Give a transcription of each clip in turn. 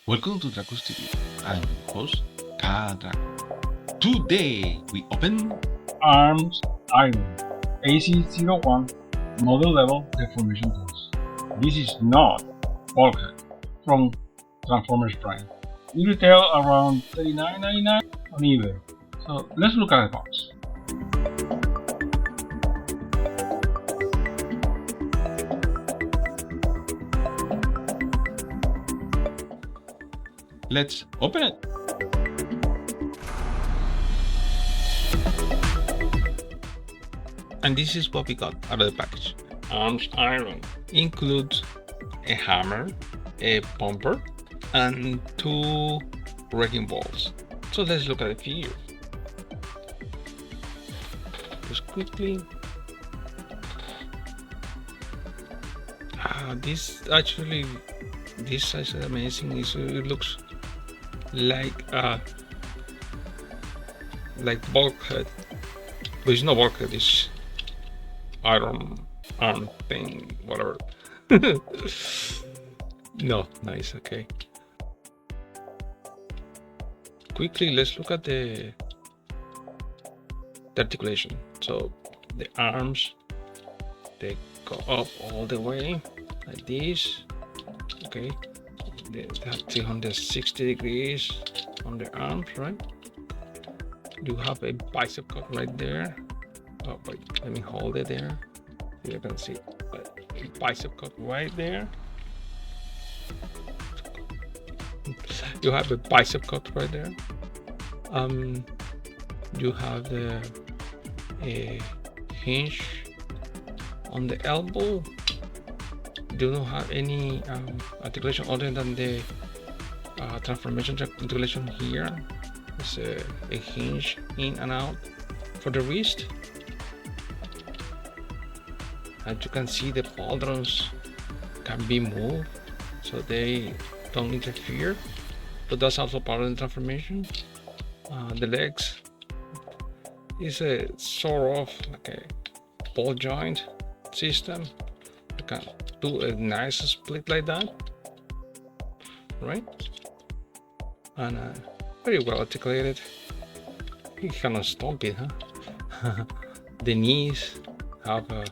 Welcome to Drakus TV. I'm your host, Drakus. Today we open Arms Iron AC01 Model Level Deformation Tools. This is not Bulkhead from Transformers Prime. It retail around $39.99 on eBay. So let's look at the box. Let's open it. And this is what we got out of the package. Arms Iron includes a hammer, a bumper, and 2 wrecking balls. So let's look at the figure. Just quickly. This is amazing. It looks like Bulkhead, but it's not Bulkhead. It's Iron arm thing, whatever. No, nice. Okay. Quickly, let's look at the articulation. So the arms, they go up all the way like this. Okay, they have 360 degrees on the arms, right? You have a bicep cut right there. Oh, wait, let me hold it there. You can see a bicep cut right there. You have a bicep cut right there. You have a hinge on the elbow. Do not have any articulation other than the transformation articulation here. It's a hinge in and out for the wrist. As you can see, the pauldrons can be moved so they don't interfere, but that's also part of the transformation. The legs is a sort of like a ball joint system. You can do a nice split like that, right? And very well articulated. You cannot stop it, huh? The knees have a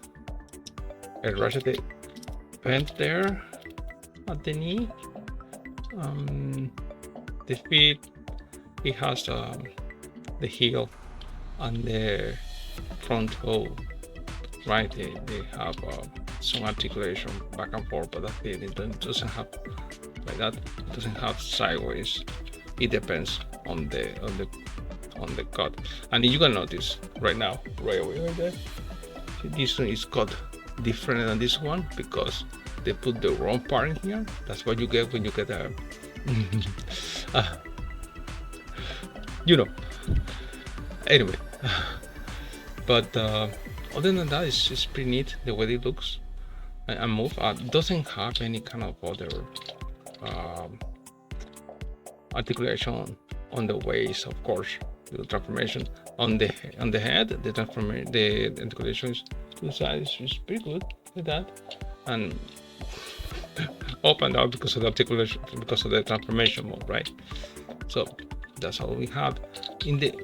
ratchet bend there at the knee. The feet, it has the heel and the front toe, right? They have some articulation back and forth, but that's it. It doesn't have like that. It doesn't have sideways. It depends on the cut, and you can notice right now, right away, right there. See, this one is cut different than this one because they put the wrong part in here. That's what you get when you get a, you know. Anyway, but other than that, it's pretty neat the way it looks and move. Doesn't have any kind of other articulation on the waist, of course. The transformation on the head, the articulation is to the sides is pretty good with that, and up and down because of the articulation, because of the transformation mode, right? So that's all we have. In the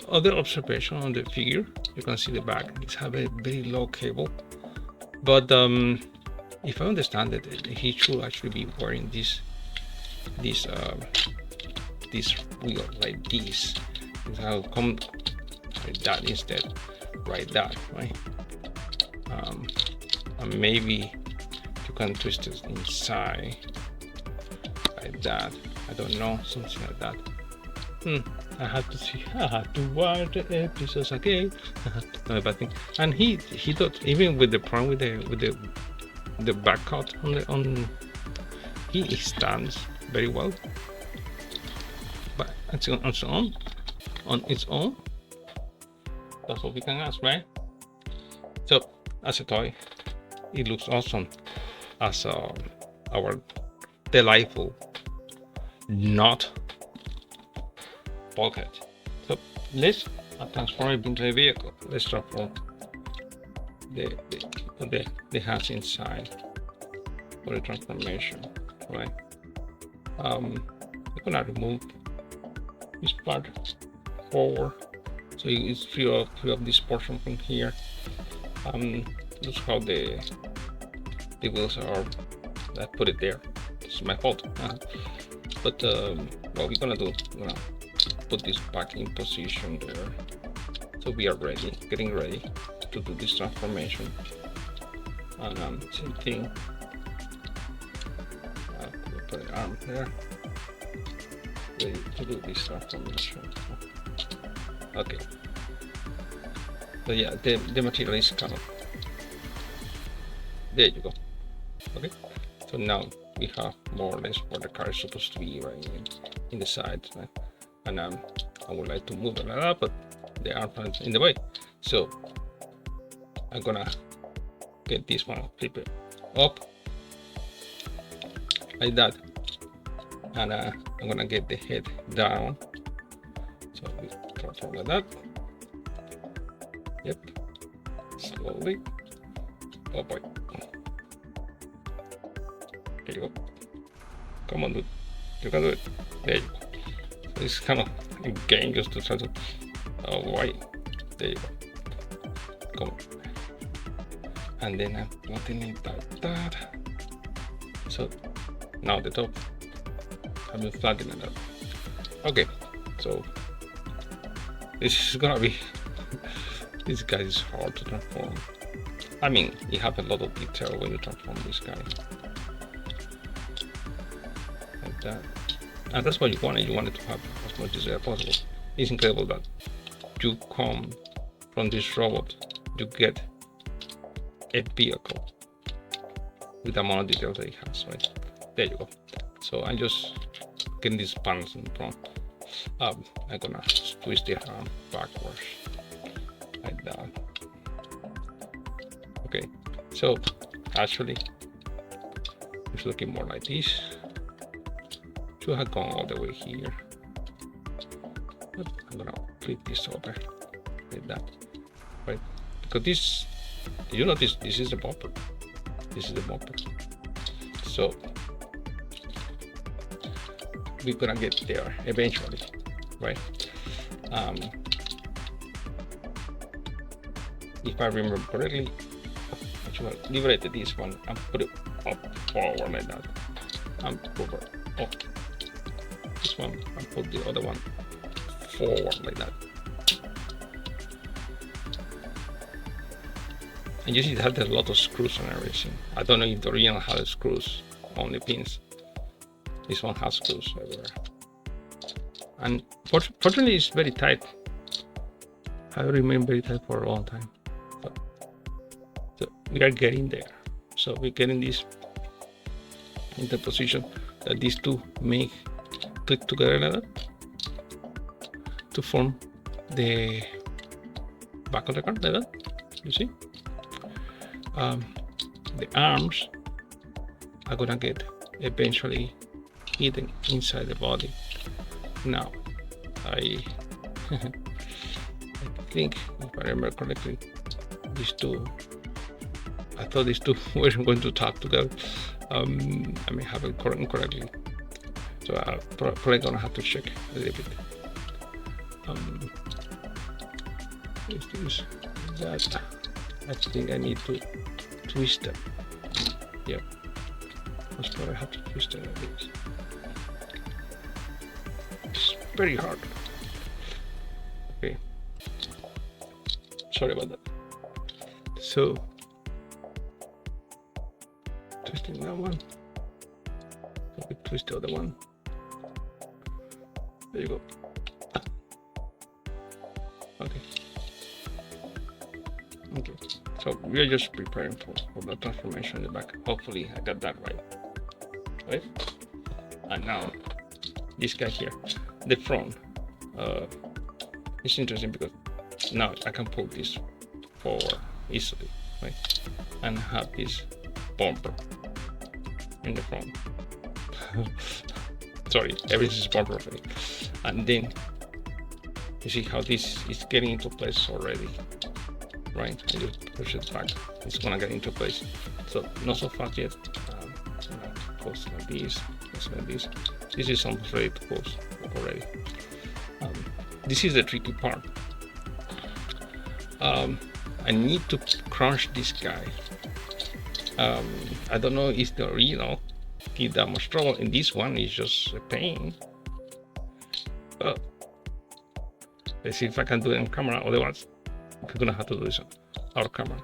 other observation on the figure, you can see the back. It's have a very low cable, but if I understand it, he should actually be wearing this wheel like this. I'll come like that instead, right? That, right? And maybe you can twist it inside like that. I don't know, something like that. I have to see. I have to watch the episodes again. Not a bad thing. And he thought, even with the prime, with the back cut on he stands very well. But on its own, that's what we can ask, right? So as a toy, it looks awesome as our delightful NOT Bulkhead. So let's transform it into a vehicle. Let's transform the hands inside for the transformation, right? I'm gonna remove this part forward, so it's free of this portion from here. That's how the wheels are. I put it there. It's my fault. But what we're gonna do, we're gonna put this back in position there, so we are ready, getting ready to do this transformation. And same thing. Put an arm there, ready to do this transformation. Okay. So yeah, the material is kind of, there you go. Okay, so now we have more or less where the car is supposed to be, right in the side, right? And I would like to move it like that, but the arm is in the way. So I'm gonna get this one, flip it up like that, and I'm gonna get the head down. So we transform like that. Yep, slowly. Oh boy. There you go. Come on, dude. You can do it. There you go. So it's kind of a game just to try to. Oh, why? There you go. Come on. And then I'm putting it like that. So now the top. I've been flattening it up. Okay. So this is gonna be. This guy is hard to transform. I mean, you have a lot of detail when you transform this guy. Like that. And that's what you wanted. You wanted to have as much as possible. It's incredible that you come from this robot, you get a vehicle with the amount of detail that it has, right? There you go. So I'm just getting these panels in front. I'm gonna twist the arm backwards. Like that. Okay, so actually it's looking more like this. Should have gone all the way here, but I'm gonna flip this over like that, right? Because this, you notice this is the bumper. This is the bumper. So we're gonna get there eventually, right? If I remember correctly, I should have liberated this one and put it up forward like that, and over up this one and put the other one forward like that. And you see it had a lot of screws and everything. I don't know if the original had screws, only pins. This one has screws everywhere. And fortunately it's very tight. I remain very tight for a long time. So we are getting there. So we're getting this in the position that these two make click together like that to form the back of the car like that. You see? The arms are gonna get eventually hidden inside the body. Now, I think, if I remember correctly, these two, I thought these two were going to talk together. I may have it incorrectly, so I'm probably gonna have to check a little bit. Is that? I think I need to twist them. Yep, that's what I have to twist them a bit. It's very hard. Okay, sorry about that. So twisting that one, so we twist the other one. There you go. Okay. Okay. So we are just preparing for the transformation in the back. Hopefully I got that right. And now this guy here, the front, it's interesting because now I can pull this forward easily, right? And have this bumper in the front. Sorry, everything is bumper for me. And then you see how this is getting into place already, right? And you push it back, it's gonna get into place. So not so fast yet. Close like this, This is almost ready to close already. This is the tricky part. I need to crunch this guy. I don't know if the original did that much trouble, and this one is just a pain. Let's see if I can do it on camera. Otherwise, I'm gonna have to do this out of camera.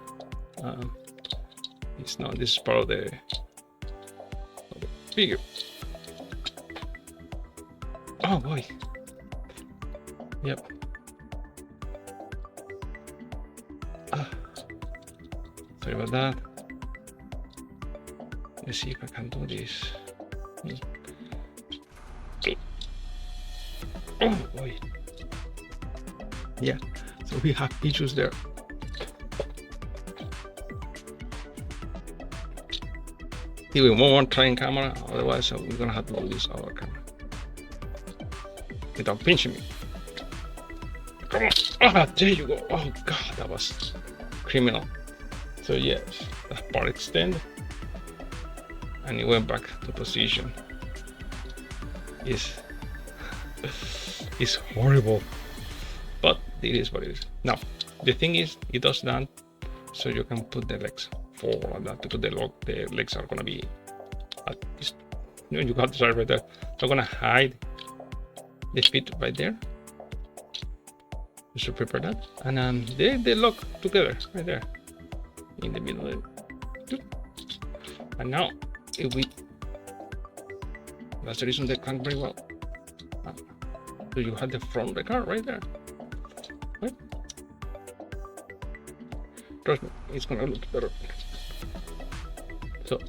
It's not. This is part of the figure. Oh boy. Yep. Sorry about that. Let's see if I can do this. Oh boy. Yeah, so we have issues there. Even one more trying camera, otherwise we're gonna have to do this our camera. Without pinching me. Come on. Ah, there you go. Oh god, that was criminal. So yes, that part extended and it went back to position. It's horrible, but it is what it is. Now the thing is, it does that so you can put the legs forward like that, because the legs are gonna be at this, you got the side right there. So I'm gonna hide the feet right there. You should prepare that, and they lock together right there in the middle of it. And now if we, that's the reason they clank very well. So you have the front of the car right there, right? Trust me, it's gonna look better. So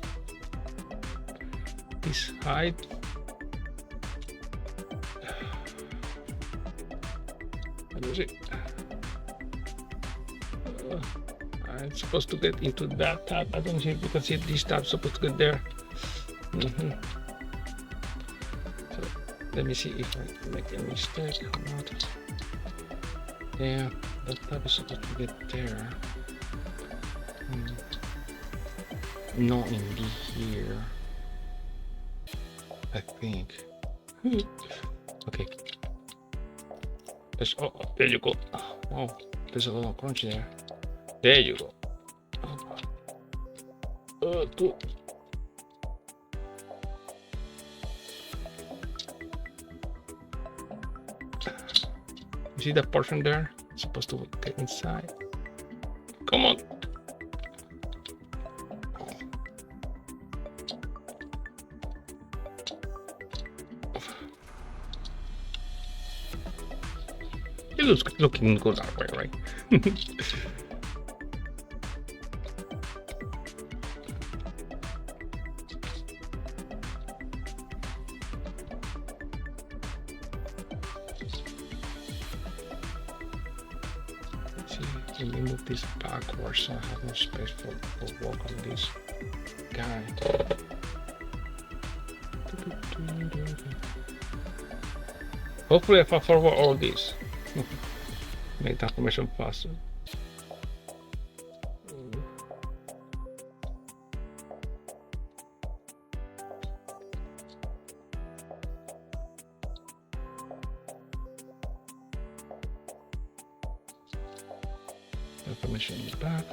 this height, let me see. I'm supposed to get into that tab. I don't see if you can see this tab supposed to get there. So let me see if I make a mistake or not. Yeah, that tab is supposed to get there. Not in here, I think. Okay. There's, oh, there you go. Oh, there's a little crunchy there. There you go. Cool. You see that portion there? It's supposed to get inside. Come on. It looks looking good that way, right? Let me move this backwards so I have no space for work on this guy. Hopefully if I forward all this, make the information faster. Information in the back.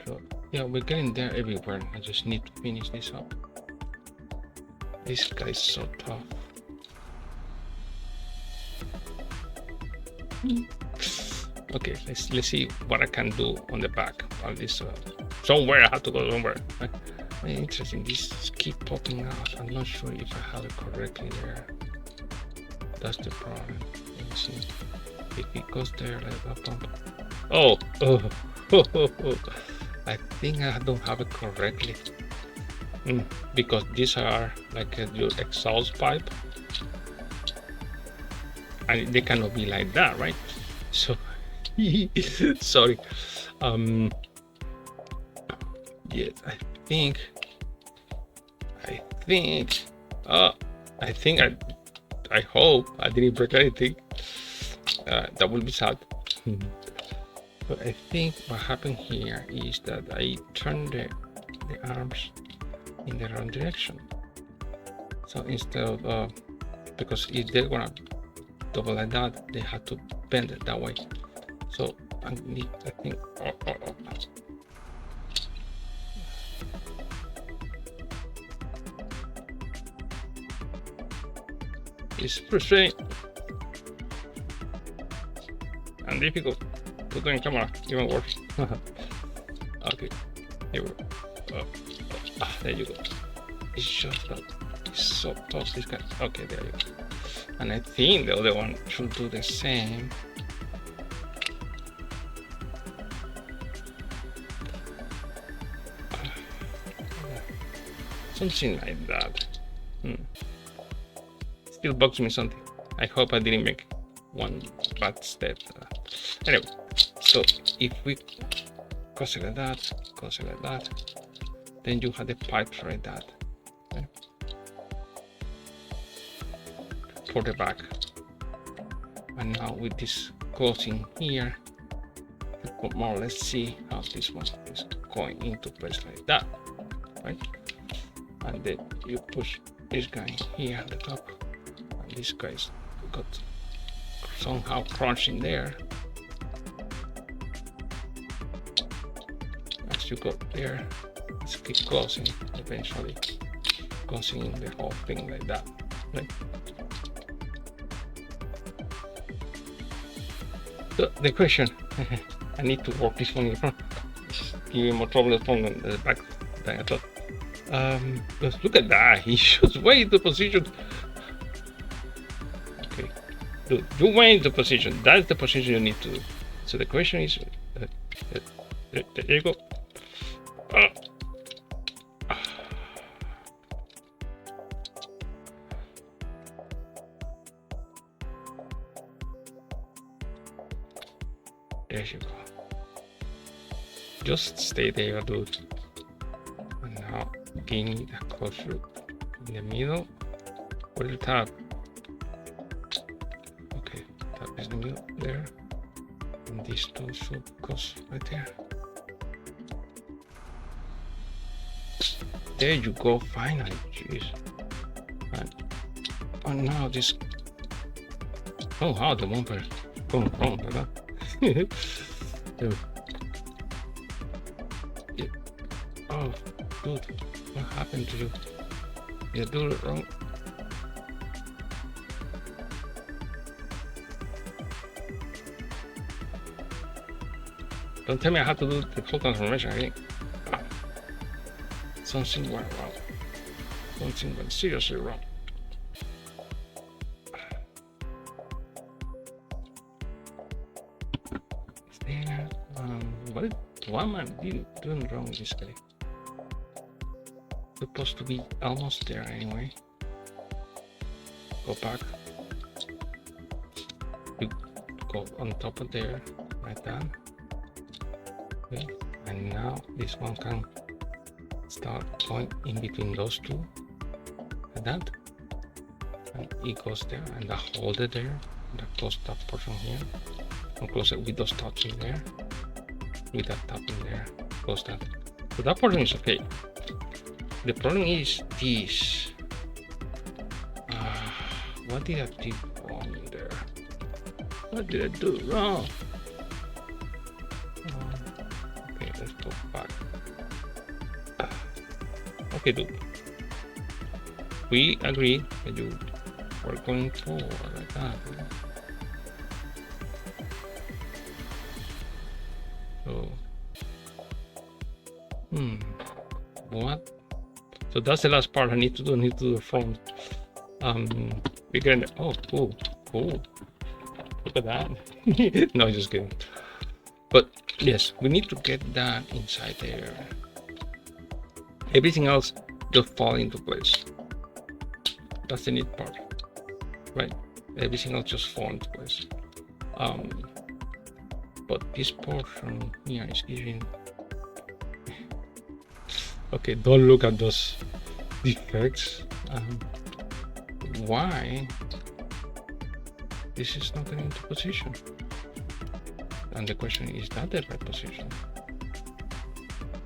So yeah, we're getting there everywhere. I just need to finish this up. This guy's so tough. Okay, let's see what I can do on the back of this. Somewhere I have to go somewhere. Interesting, this keep popping out. I'm not sure if I have it correctly there. That's the problem. Let me see if it goes there like that. Oh, I think I don't have it correctly. Because these are like your exhaust pipe, and they cannot be like that, right? So sorry. Yes, I hope I didn't break anything. That will be sad. But I think what happened here is that I turned the arms in the wrong direction. So instead of, because if they're gonna double like that, they have to bend it that way. So I think, it's frustrating and difficult to do in camera, even worse. Okay, here we go. There you go. It's just that it's so tough, this guy. Okay, there you go. And I think the other one should do the same. Something like that. Still bugs me something. I hope I didn't make one bad step. Anyway, so if we close it like that, then you have the pipes like that. Okay? For the back. And now with this closing here, you can more or less see how this one is going into place like that, right? And then you push this guy here at the top, and this guy's got somehow crunching there. As you go there, let's keep closing, eventually closing the whole thing like that, right? So the question, I need to work this one in front. It's giving more trouble from the back than I thought. Let's look at that. He shoots way into position. Okay, dude, you went into position. That's the position you need to do. So the question is, there you go. There you go. Just stay there, dude. And now give me the close loop in the middle. What is the tab? Okay, tab is the middle there. And these two should go right there. There you go, finally. Jeez. And now this. Oh, how the bumper going wrong like that. Yeah. Oh, dude, what happened to you? You do it wrong. Don't tell me I have to do the full transformation again. Something went wrong. Something went seriously wrong. What am I doing wrong with this guy? Supposed to be almost there anyway. Go back. You go on top of there, like that. Okay. And now this one can start going in between those two, like that. And it goes there, and I hold it there. And I close that portion here. And close it with those tabs in there. With that tab in there, close that. So that portion is okay. The problem is this. What did I do wrong there? What did I do wrong? Okay, let's go back. Okay, dude. We agree that you were going forward like that. So, what? So that's the last part I need to do. I need to do the front. We're gonna. Oh, cool. Look at that. No, just kidding. But yes, we need to get that inside there. Everything else just fall into place. That's the neat part, right? Everything else just fall into place. But this portion here is giving. Okay, don't look at those defects. Why this is not getting into position? And the question is that the right position?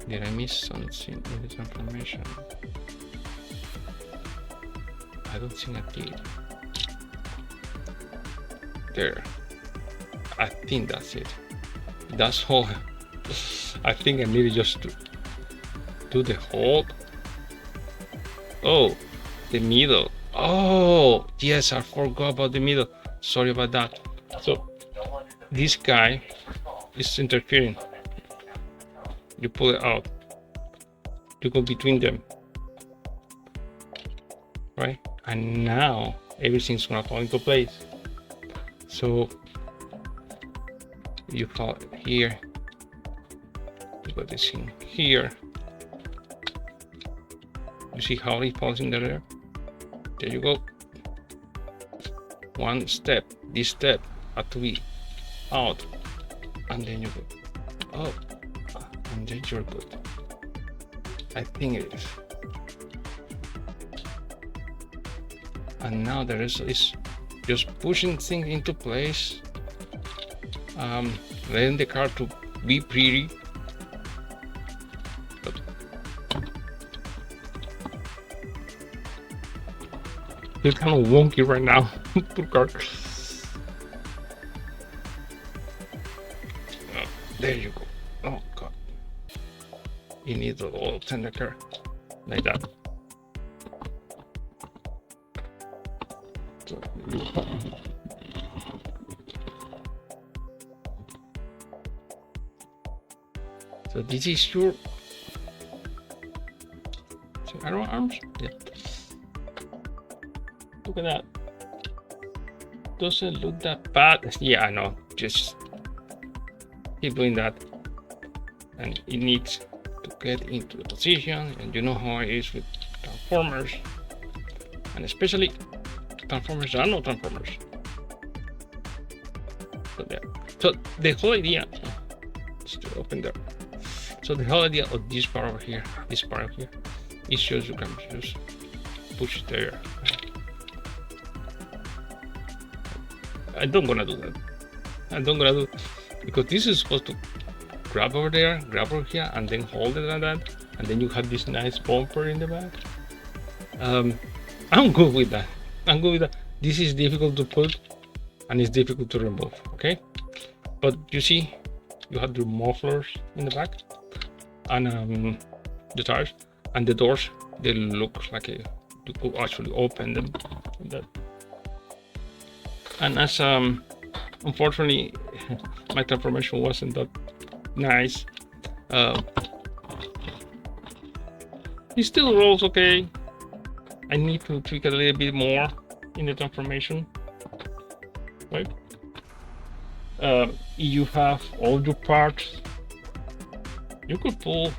Did I miss something in the transformation? I don't think I did. There. I think that's it. That's all. I think I needed just to do the hold. Oh, the middle. Oh, yes, I forgot about the middle. Sorry about that. So this guy is interfering. You pull it out. You go between them. Right? And now everything's gonna fall into place. So you fall here. You got this in here. You see how it falls in there? There you go. One step. This step had to be out. And then you go. Oh. And then you're good. I think it is. And now the rest is just pushing things into place. Letting the car to be pretty. But it's kind of wonky right now. Poor car. Oh, there you go. Oh god. You need a little tender car. Like that. So this is your arrow arms. Yeah. Look at that. Doesn't look that bad. Yeah, I know. Just keep doing that, and it needs to get into the position. And you know how it is with transformers, and especially transformers that are not transformers. So there. So the whole idea. Just open there. So the whole idea of this part over here, is just you can just push there. I don't gonna do that. I don't gonna do because this is supposed to grab over there, grab over here, and then hold it like that, and then you have this nice bumper in the back. I'm good with that. I'm good with that. This is difficult to put, and it's difficult to remove. Okay, but you see, you have the mufflers in the back, and the tires, and the doors. They look like you could actually open them. Like that. And as unfortunately my transformation wasn't that nice, it still rolls okay. I need to tweak a little bit more in the transformation, right? You have all your parts. You could pull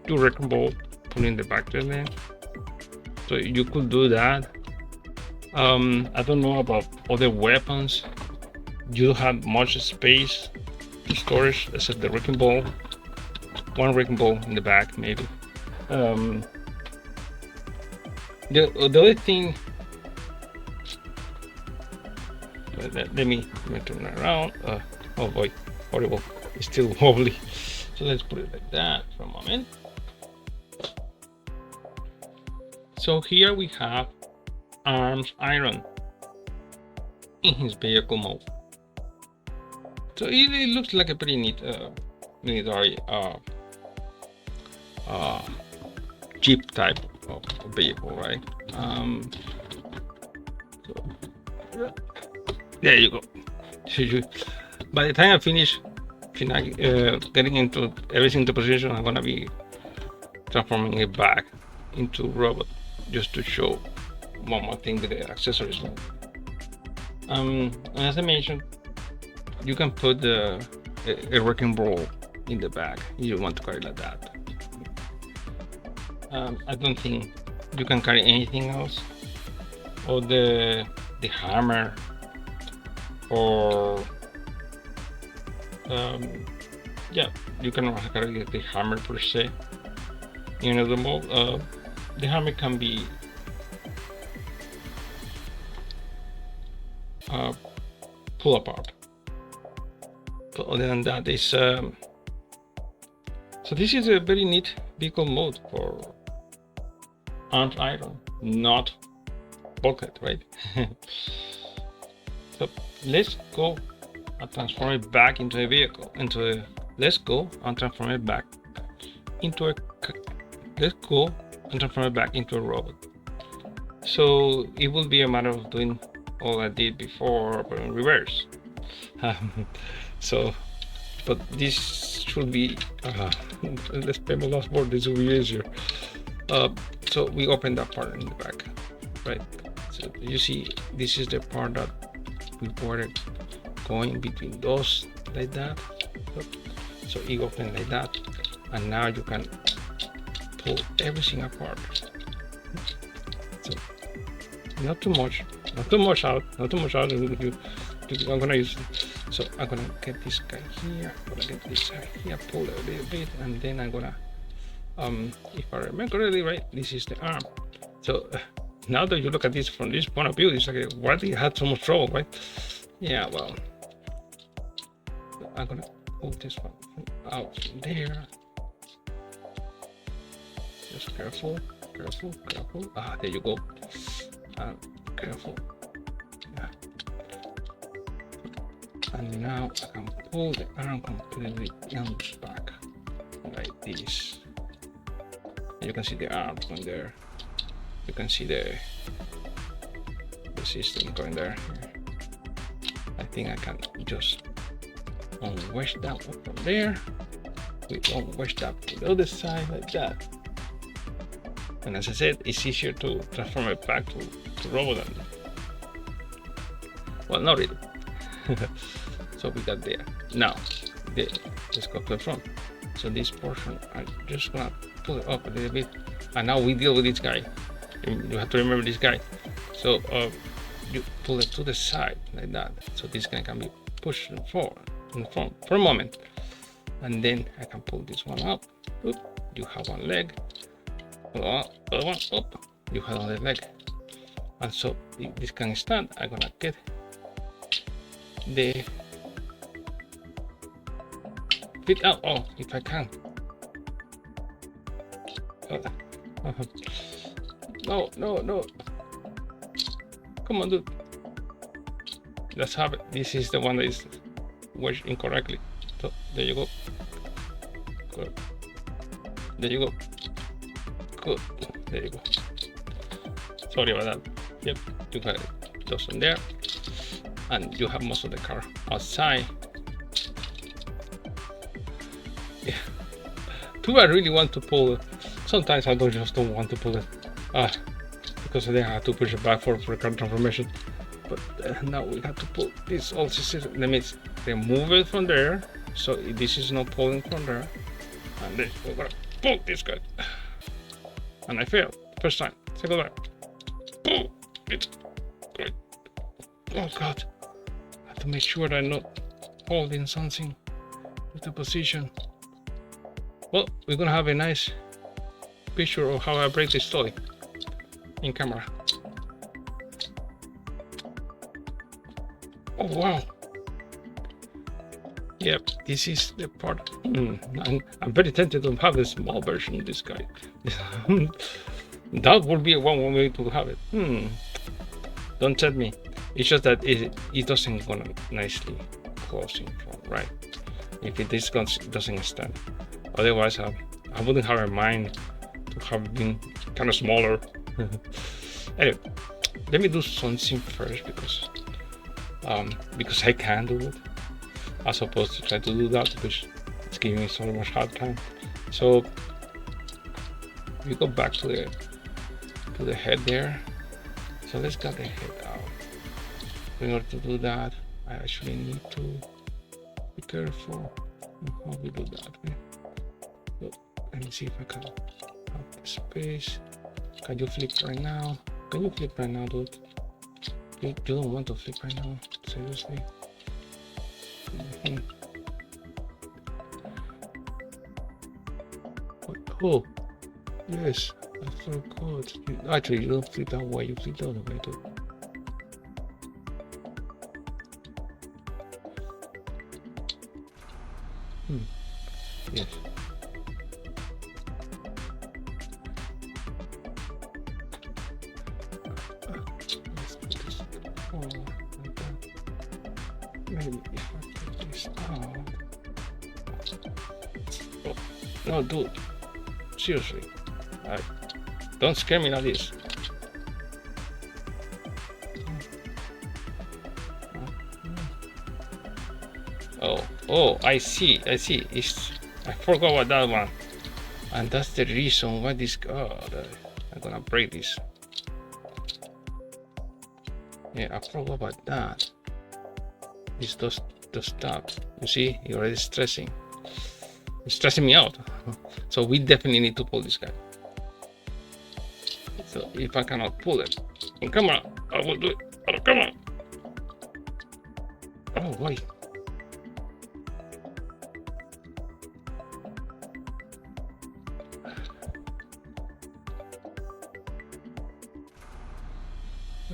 two wrecking ball, put in the back there, so you could do that. I don't know about other weapons. You don't have much space to storage except the wrecking ball. One wrecking ball in the back, maybe. The other thing. Let me turn it around. Oh boy, horrible! It's still wobbly. So let's put it like that for a moment. So here we have arms iron in his vehicle mode. So it looks like a pretty neat military jeep type of vehicle, right? So there you go. By the time I finish getting into everything into position, I'm gonna be transforming it back into robot just to show one more thing with the accessories. As I mentioned, you can put a wrecking ball in the back if you want to carry like that. I don't think you can carry anything else, or the hammer, or yeah, you cannot carry the hammer per se. You know, the hammer can be pull apart. But other than that, is so this is a very neat vehicle mode for armed iron, not bulkhead, right? So let's go and transform it back into a vehicle. Let's go and transform it back into a. Let's go and transform it back into a robot. So it will be a matter of doing all I did before, but in reverse. So, but this should be. Let's pay my last word. This will be easier. So we open that part in the back, right? So you see, this is the part that we were going between those like that. So it opened like that, and now you can pull everything apart. So not too much out. I'm gonna use it. So I'm gonna get this guy here. I'm gonna get this guy here. Pull a little bit, and then I'm gonna. If I remember correctly, right, this is the arm. So now that you look at this from this point of view, it's like, why did you have so much trouble, right? Yeah, well, I'm gonna pull this one out from there. Just careful. Ah, there you go. Careful. Yeah. And now I can pull the arm completely on the back, like this. You can see the arm from there. You can see the system going there. I think I can just unwedge that one from there. We unwedge that to the other side like that. And as I said, it's easier to transform it back to robot than. Well, not really. So we got there. Now, let's go to the front. So this portion, I'm just gonna pull it up a little bit, and now we deal with this guy. You have to remember this guy. So you pull it to the side like that, so this guy can be pushed forward in front for a moment, and then I can pull this one up. Oop, you have one leg, other one up, you have another leg, and so if this can stand, I'm gonna get the fit out. Oh, if I can. No. Come on, dude. Let's have it. This is the one that is wedged incorrectly. So there you go. Good. There you go. Good. There you go. Sorry about that. Yep, you got those on there, and you have most of the car outside. Yeah. Do I really want to pull it? Sometimes I just don't want to pull it. Because then I have to push it back for car transformation. But now we have to pull this all system. Let me remove it from there. So this is not pulling from there. And then we're gonna pull this guy. And I failed. First time. Second time. Pull it. Great. Oh god. I have to make sure that I'm not holding something with the position. Well, we're gonna have a nice picture of how I break this toy in camera. Oh wow. Yep, this is the part. I'm very tempted to have a small version of this guy. That would be one way to have it. Don't tell me. It's just that it doesn't go nicely close in front, right? If it doesn't stand. Otherwise, I wouldn't have a mind to have been kind of smaller. Anyway, let me do something first because I can do it, as opposed to try to do that, which it's giving me so much hard time. So we go back to the head there. So let's get the head out. In order to do that, I actually need to be careful how we do that. So let me see if I can have the space. Can you flip right now? Can you flip right now, dude? You don't want to flip right now, seriously? Oh, yes, that's so good. Actually, you don't flip that way, you flip the other way, dude. Let's put this. Oh, like that. Maybe if I put this out. Oh, no, dude. Seriously. Don't scare me like this. Oh, I see. I forgot about that one. And that's the reason why this. Oh, I'm gonna break this. Yeah, I forgot about that. It's those stuff. You see, you're already stressing. It's stressing me out. So we definitely need to pull this guy. So if I cannot pull it on camera, I will do it on camera. Oh boy.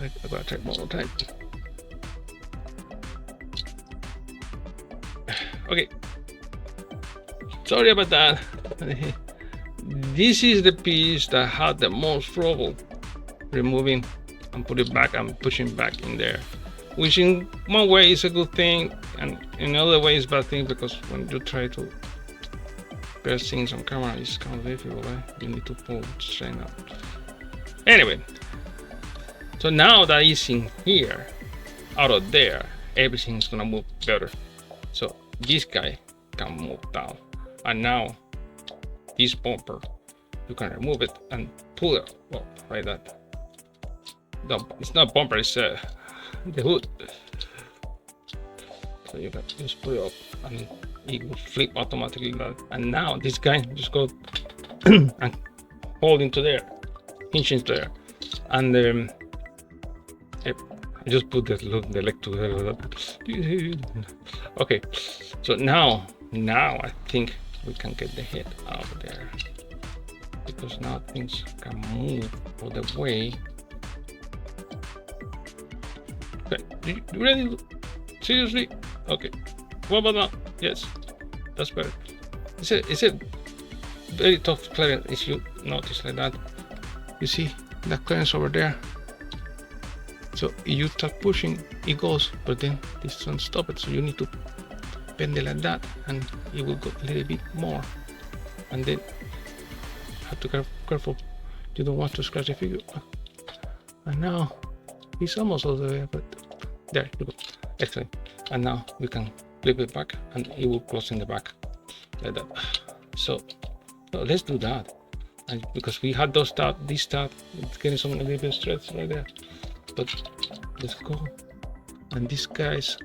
I gotta try one more time. Okay. Sorry about that. This is the piece that had the most trouble removing and put it back and pushing back in there. Which in one way is a good thing and in another way is a bad thing, because when you try to press things on camera it's kind of difficult, right? You need to pull straight out. Anyway. So now that it's in here, out of there, everything's gonna move better. So this guy can move down. And now this bumper, you can remove it and pull it up like that. No, it's not bumper, it's the hood. So you can just put it up and it will flip automatically. And now this guy just go and hold into there, hinge into there. And I just put the leg together. Okay, so now I think we can get the head out of there, because now things can move all the way. Okay, you ready? Seriously? Okay. What about now? Yes, that's better. It's a very tough clearance. If you notice like that, you see that clearance over there. So you start pushing, it goes, but then this doesn't stop it. So you need to bend it like that, and it will go a little bit more. And then have to be careful. You don't want to scratch the figure. And now it's almost all the way, but there you go. Excellent. And now we can flip it back, and it will close in the back like that. So let's do that. And because we had those tab, this tab, it's getting some a little bit stretched right there. But let's go. And these guys,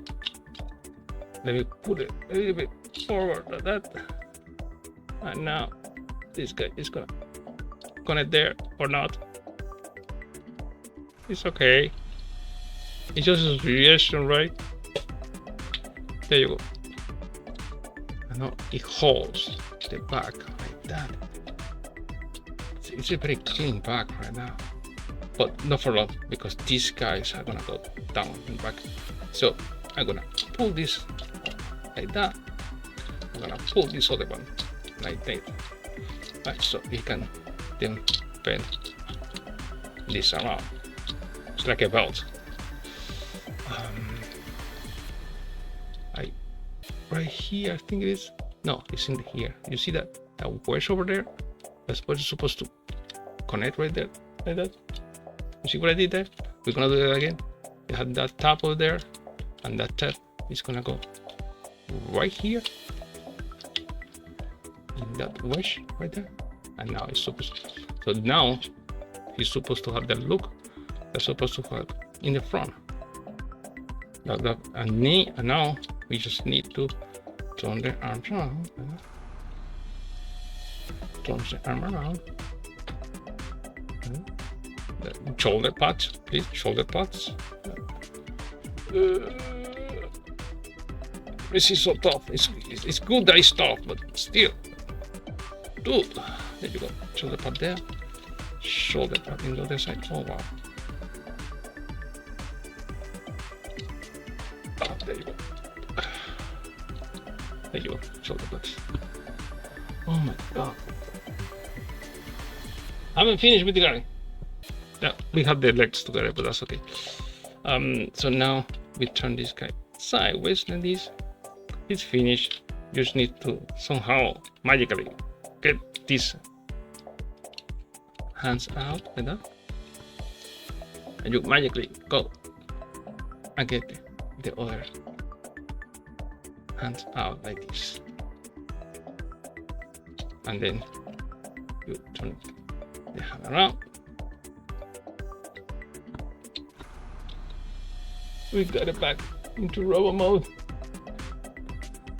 let me put it a little bit forward like that. And now this guy is gonna connect there or not. It's okay. It's just a reaction, right? There you go. And now it holds the back like that. It's a very clean back right now. But not for long, because these guys are gonna go down and back. So I'm gonna pull this like that. I'm gonna pull this other one like that. Right, so you can then bend this around. It's like a belt. Right here, I think it is. No, it's in here. You see that wedge over there? That's what it's supposed to connect right there, like that. You see what I did there? We're gonna do that again. You have that tab over there, and that tab is gonna go right here in that wedge right there. And now it's supposed. So now he's supposed to have that look. That's supposed to have in the front. And now we just need to turn the arms around. Turn the arm around. Shoulder pads, please. Shoulder pads. This is so tough. It's good that it's tough, but still. Dude, there you go. Shoulder pad there. Shoulder pad in the other side. Oh wow. There you go. There you go. Shoulder pads. Oh my god. I haven't finished with the guy. Yeah, we have the legs together, but that's okay. So now we turn this guy sideways like this. It's finished. You just need to somehow magically get these hands out like that. And you magically go and get the other hands out like this. And then you turn the hand around. We got it back into robo mode.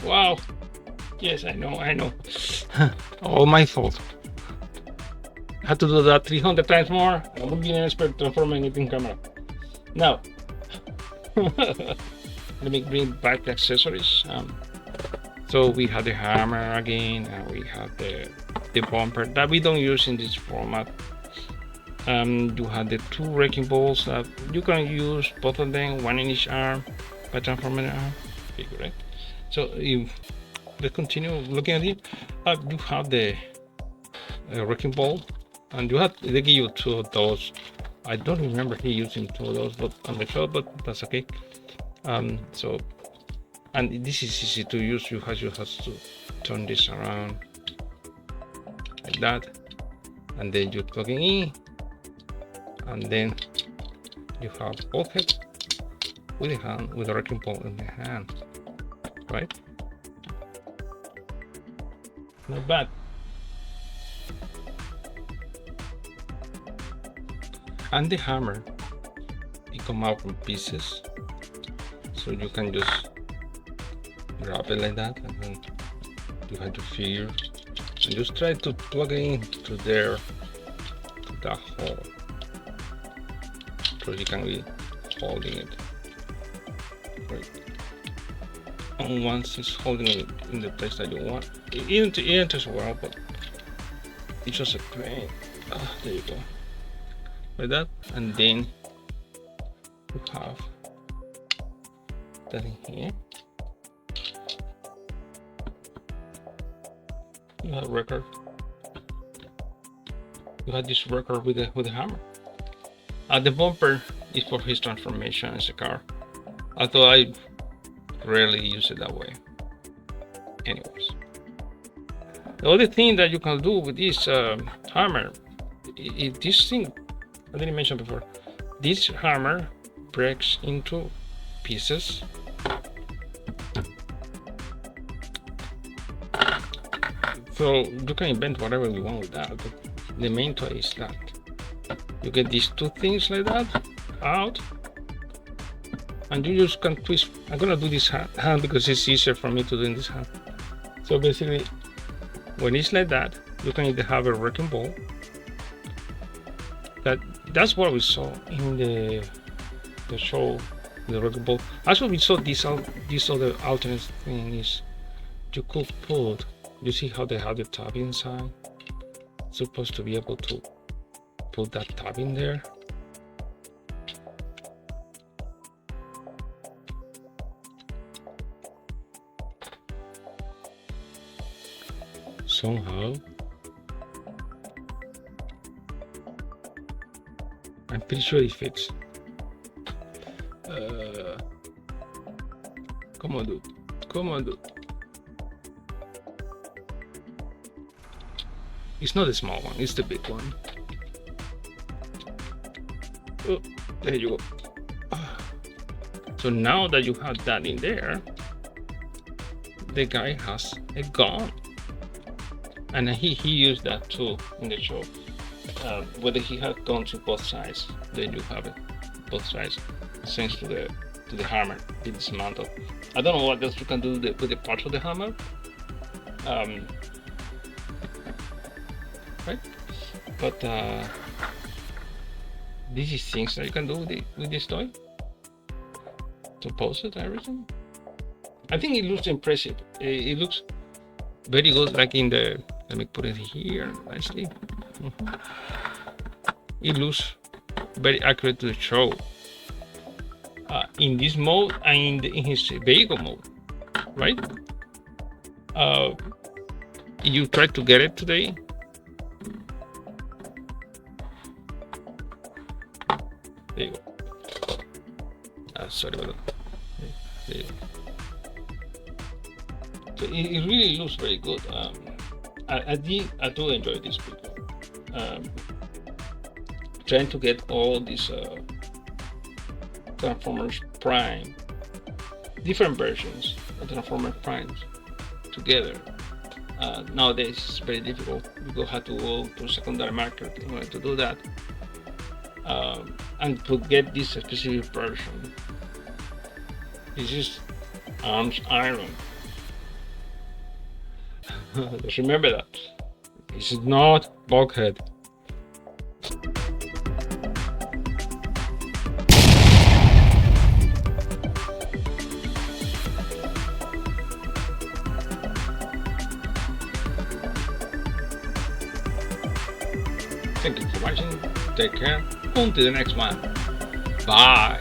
Wow. Yes, I know. All my fault. I had to do that 300 times more. I would be an expert transforming it in camera. Now, let me bring back the accessories. So we have the hammer again, and we have the bumper that we don't use in this format. You have the two wrecking balls that you can use both of them, one in each arm, by transforming an arm. Okay, correct. So if let's continue looking at it. You have the wrecking ball, and they give you two of those. I don't remember he using two of those, but on the show, but that's okay. So, and this is easy to use. You have to turn this around like that, and then you plug it in, and then you have bulkhead with the hand, with the wrecking ball in the hand, right? Not bad. And the hammer, it come out from pieces, so you can just grab it like that, and then you have to figure and just try to plug it in to there, to that hole, so you can be holding it right. And once it's holding it in the place that you want, it enters well, but it's just a pain. There you go, like that. And then you have that in here. You have record. You have this record with the hammer. The bumper is for his transformation as a car, although I rarely use it that way. Anyways, the other thing that you can do with this hammer, this thing I didn't mention before, this hammer breaks into pieces. So you can invent whatever you want with that, but the main toy is that you get these two things like that out, and you just can twist. I'm gonna do this hand because it's easier for me to do in this hand. So basically, when it's like that, you can either have a wrecking ball. That's what we saw in the show, the wrecking ball. Actually, we saw this other alternate thing is you could put. You see how they have the tab inside? It's supposed to be able to put that tab in there. Somehow. I'm pretty sure it fits. Come on, dude. Come on, dude. It's not the small one, it's the big one. Oh, there you go. So now that you have that in there, the guy has a gun. And he used that too in the show. Whether he had guns to both sides, then you have it both sides, thanks to the hammer, the dismantle. I don't know what else you can do with the parts of the hammer. Right? But this is things that you can do with this toy. To pose it, everything. I think it looks impressive. It looks very good, like in the. Let me put it here nicely. It looks very accurate to the show. In this mode and in his vehicle mode, right? You tried to get it today? There you go. Sorry about that. There you go. So it really looks very good. I do enjoy this video. Trying to get all these Transformers Prime, different versions of Transformers Primes together. Nowadays it's very difficult. You have to go to secondary market in order to do that, and to get this specific version. This is arms iron. Just remember that. This is not bulkhead. Thank you for watching. Take care. Until the next one. Bye.